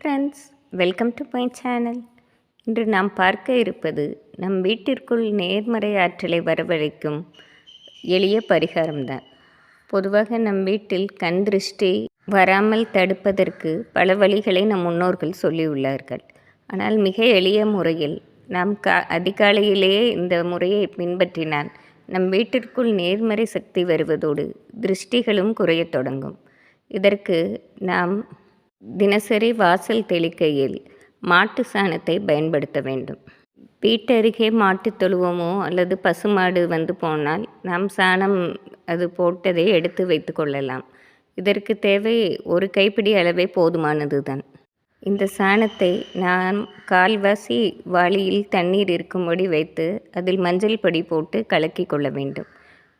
Friends, welcome to my channel. இன்று நாம் பார்க்க இருப்பது நம் வீட்டிற்குள் நேர்மறை ஆற்றலை வரவழைக்கும் எளிய பரிகாரம்தான். பொதுவாக நம் வீட்டில் கண் திருஷ்டி வராமல் தடுப்பதற்கு பல வழிகளை நம் முன்னோர்கள் சொல்லியுள்ளார்கள். ஆனால் மிக எளிய முறையில் நாம் அதிகாலையிலேயே இந்த முறையை பின்பற்றினால் நம் வீட்டிற்குள் நேர்மறை சக்தி வருவதோடு திருஷ்டிகளும் குறையத் தொடங்கும். இதற்கு நாம் தினசரி வாசல் தெளிக்கையில் மாட்டு சாணத்தை பயன்படுத்த வேண்டும். வீட்டருகே மாட்டு தொழுவமோ அல்லது பசுமாடு வந்து போனால் நாம் சாணம் அது போட்டதை எடுத்து வைத்து கொள்ளலாம். இதற்கு தேவை ஒரு கைப்பிடி அளவே போதுமானது தான். இந்த சாணத்தை நாம் கால்வாசி வாளியில் தண்ணீர் இருக்கும்படி வைத்து அதில் மஞ்சள் பொடி போட்டு கலக்கி கொள்ள வேண்டும்.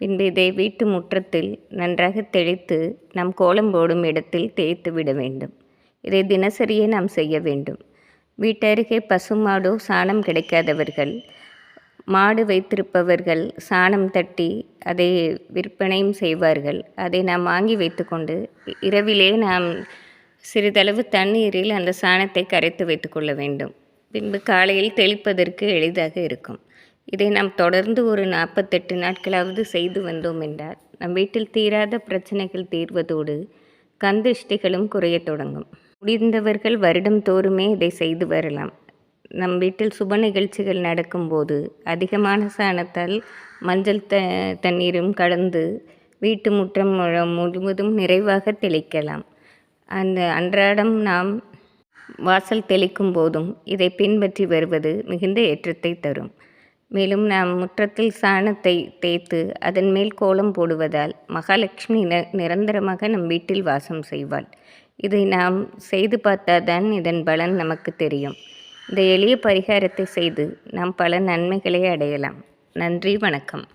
பின்பு இதை வீட்டு முற்றத்தில் நன்றாக தெளித்து நாம் கோலம் போடும் இடத்தில் தேய்த்து விட வேண்டும். இதை தினசரியே நாம் செய்ய வேண்டும். வீட்டருகே பசுமாடோ சாணம் கிடைக்காதவர்கள், மாடு வைத்திருப்பவர்கள் சாணம் தட்டி அதை விற்பனையும் செய்வார்கள். அதை நாம் வாங்கி வைத்துக்கொண்டு இரவிலே நாம் சிறிதளவு தண்ணீரில் அந்த சாணத்தை கரைத்து வைத்து கொள்ள வேண்டும். பின்பு காலையில் தெளிப்பதற்கு எளிதாக இருக்கும். இதை நாம் தொடர்ந்து ஒரு 48 நாட்களாவது செய்து வந்தோம் என்றால் நம் வீட்டில் தீராத பிரச்சனைகள் தீர்வதோடு கண் திருஷ்டிகளும் குறையத் தொடங்கும். முடிந்தவர்கள் வருடம் தோறுமே இதை செய்து வரலாம். நம் வீட்டில் சுப நிகழ்ச்சிகள் நடக்கும்போது அதிகமான சாணத்தால் மஞ்சள் தண்ணீரும் கலந்து வீட்டு முற்றம் முழுவதும் நிறைவாக தெளிக்கலாம். அந்த அன்றாடம் நாம் வாசல் தெளிக்கும் போதும் இதை பின்பற்றி வருவது மிகுந்த ஏற்றத்தை தரும். மேலும் நாம் முற்றத்தில் சாணத்தை தேய்த்து அதன் மேல் கோலம் போடுவதால் மகாலட்சுமி நிரந்தரமாக நம் வீட்டில் வாசம் செய்வாள். இதை நாம் செய்து பார்த்தாதான் இதன் பலன் நமக்கு தெரியும். இந்த எளிய பரிகாரத்தை செய்து நாம் பல நன்மைகளை அடையலாம். நன்றி, வணக்கம்.